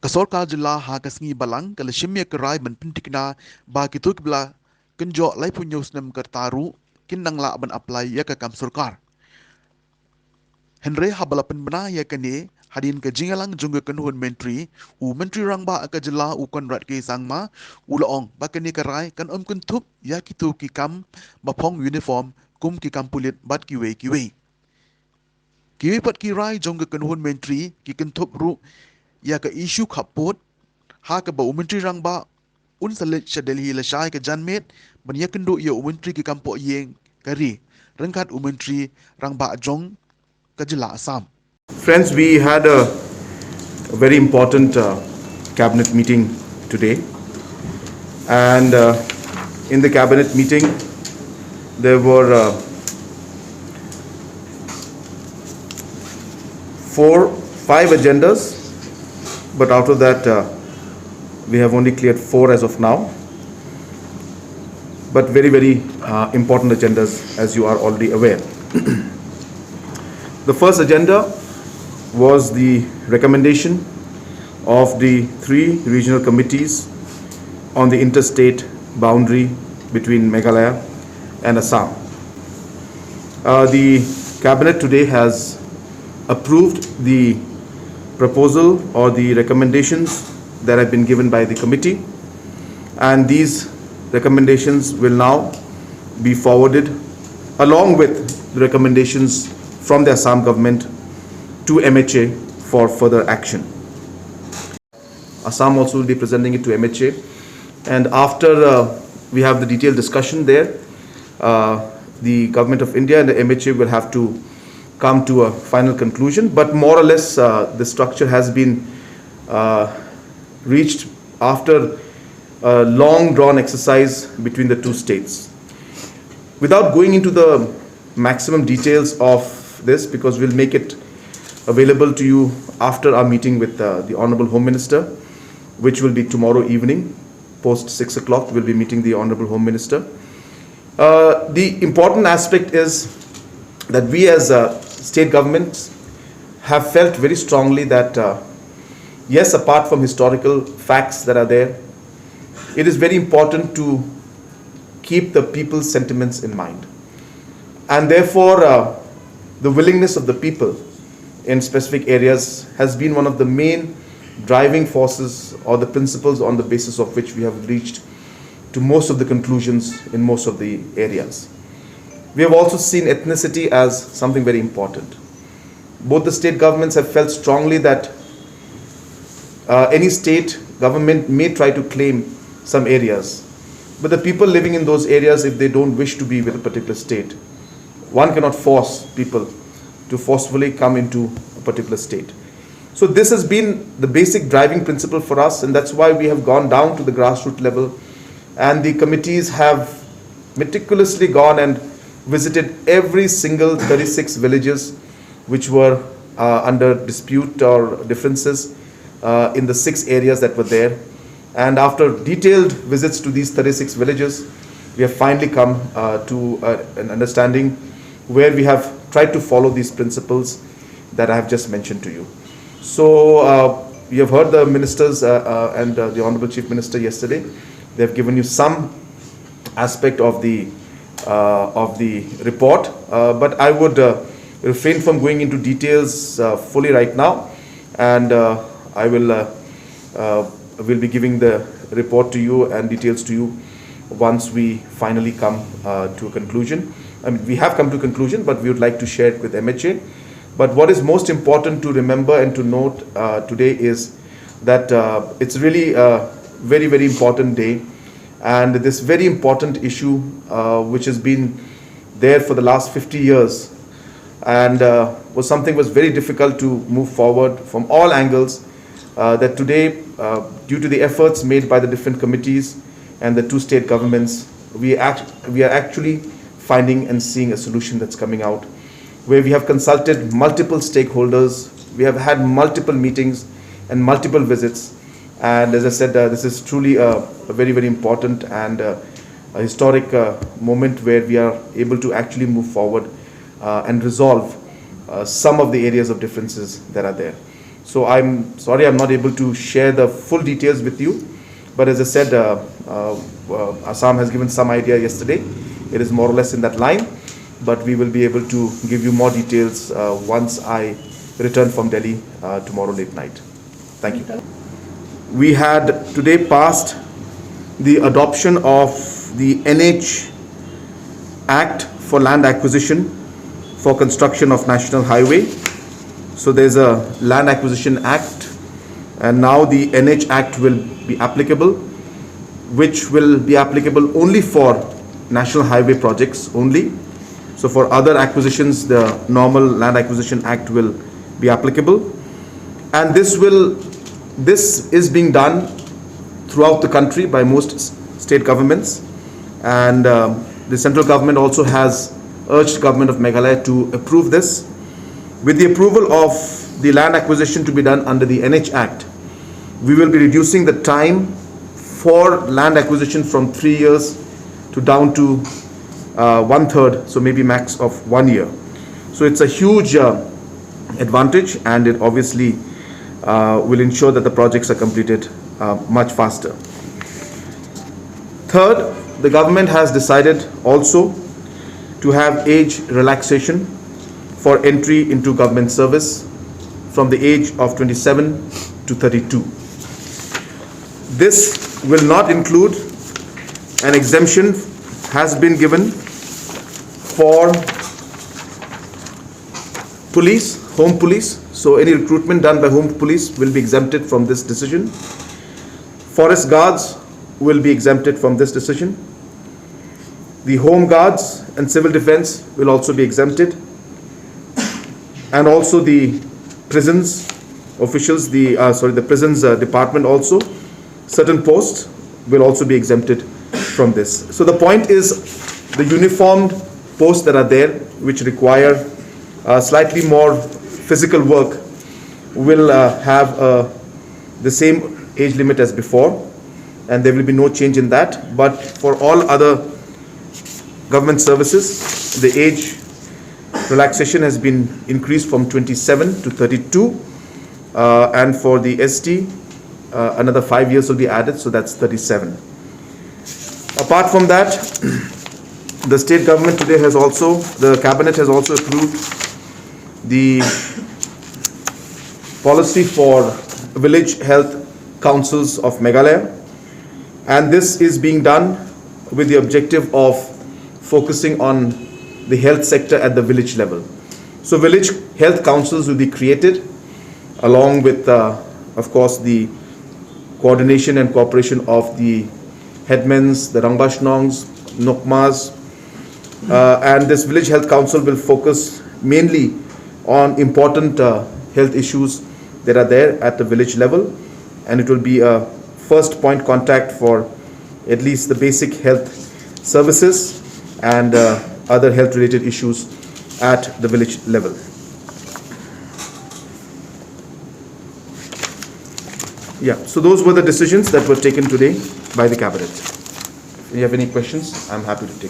Sorkar jela ha kasngi balang kala shimya kerai ban pintikna ba kitu kibla kenjo lai punyo snem kertaru kin nang la ban apply ya ka kam sorkar. Henry habala penbena ya kene hadin ke jingalang jungga kenhun menteri u menteri rang ba ka jela u konrat ke sangma u laong ba kene kerai kan kuntup ya kitu ki kam ba phong uniform kum ki kam pulit bat kiwe. Kiwe pat kirai jungga kenhun menteri ki kentup ru ya ka isu khapot ha ka ba umentri rang ba un salit shadelhi lashai ka janmet ban ya kendo ya umentri ki kampo yeng kari rangkat umentri rang ba jong ka jila Assam. Friends, we had a very important cabinet meeting today, and in the cabinet meeting there were 5 agendas, but out of that we have only cleared 4 as of now, but very important agendas, as you are already aware. The first agenda was the recommendation of the 3 regional committees on the interstate boundary between Meghalaya and Assam. The cabinet today has approved the proposal or the recommendations that have been given by the committee, and these recommendations will now be forwarded along with the recommendations from the Assam government to MHA for further action. Assam also will be presenting it to MHA, and after we have the detailed discussion there, the Government of India and the MHA will have to come to a final conclusion, but more or less the structure has been reached after a long drawn exercise between the 2 states. Without going into the maximum details of this, because we'll make it available to you after our meeting with the Honorable Home Minister, which will be tomorrow evening, post 6 o'clock, we'll be meeting the Honorable Home Minister. The important aspect is that we as state governments have felt very strongly that yes, apart from historical facts that are there, it is very important to keep the people's sentiments in mind. And therefore, the willingness of the people in specific areas has been one of the main driving forces or the principles on the basis of which we have reached to most of the conclusions in most of the areas. We have also seen ethnicity as something very important. Both the state governments have felt strongly that any state government may try to claim some areas, but the people living in those areas, if they don't wish to be with a particular state, one cannot force people to forcefully come into a particular state. So this has been the basic driving principle for us, and that's why we have gone down to the grassroots level, and the committees have meticulously gone and visited every single 36 villages which were under dispute or differences in the 6 areas that were there. And after detailed visits to these 36 villages, we have finally come to an understanding where we have tried to follow these principles that I have just mentioned to you. So you have heard the ministers and the Honorable Chief Minister yesterday. They have given you some aspect of the report, but I would refrain from going into details fully right now, and I will be giving the report to you and details to you once we finally come to a conclusion. I mean, we have come to a conclusion, but we would like to share it with MHA. But what is most important to remember and to note today is that it's really a very important day, and this very important issue which has been there for the last 50 years and was very difficult to move forward from all angles, that today, due to the efforts made by the different committees and the 2 state governments, we are actually finding and seeing a solution that's coming out, where we have consulted multiple stakeholders, we have had multiple meetings and multiple visits, and as I said, this is truly a very important and a historic moment where we are able to actually move forward and resolve some of the areas of differences that are there. So I'm sorry I'm not able to share the full details with you. But as I said, Assam has given some idea yesterday. It is more or less in that line. But we will be able to give you more details once I return from Delhi tomorrow late night. Thank you. We had today passed the adoption of the NH Act for land acquisition for construction of National Highway. So there's a Land Acquisition Act, and now the NH Act will be applicable, which will be applicable only for National Highway projects only. So for other acquisitions, the normal Land Acquisition Act will be applicable. And this is being done throughout the country by most state governments. And the central government also has urged government of Meghalaya to approve this. With the approval of the land acquisition to be done under the NH Act, we will be reducing the time for land acquisition from 3 years to down to 1/3, so maybe max of 1 year. So it's a huge advantage, and it obviously will ensure that the projects are completed much faster. Third, the government has decided also to have age relaxation for entry into government service from the age of 27 to 32. This will not include an exemption has been given for police, home police. So any recruitment done by home police will be exempted from this decision. Forest guards will be exempted from this decision. The home guards and civil defense will also be exempted. And also the prisons officials, the prisons department also, certain posts will also be exempted from this. So the point is, the uniformed posts that are there, which require slightly more physical work, will have the same age limit as before, and there will be no change in that. But for all other government services, the age relaxation has been increased from 27 to 32, and for the ST, another 5 years will be added, so that's 37. Apart from that, the state government today has also, the cabinet has also approved the policy for village health councils of Meghalaya, and this is being done with the objective of focusing on the health sector at the village level. So village health councils will be created along with, of course, the coordination and cooperation of the headmans, the Rangbashnongs, Nokmas, and this village health council will focus mainly on important health issues that are there at the village level, and it will be a first point contact for at least the basic health services and other health related issues at the village level. Yeah, so those were the decisions that were taken today by the cabinet. If you have any questions, I'm happy to take.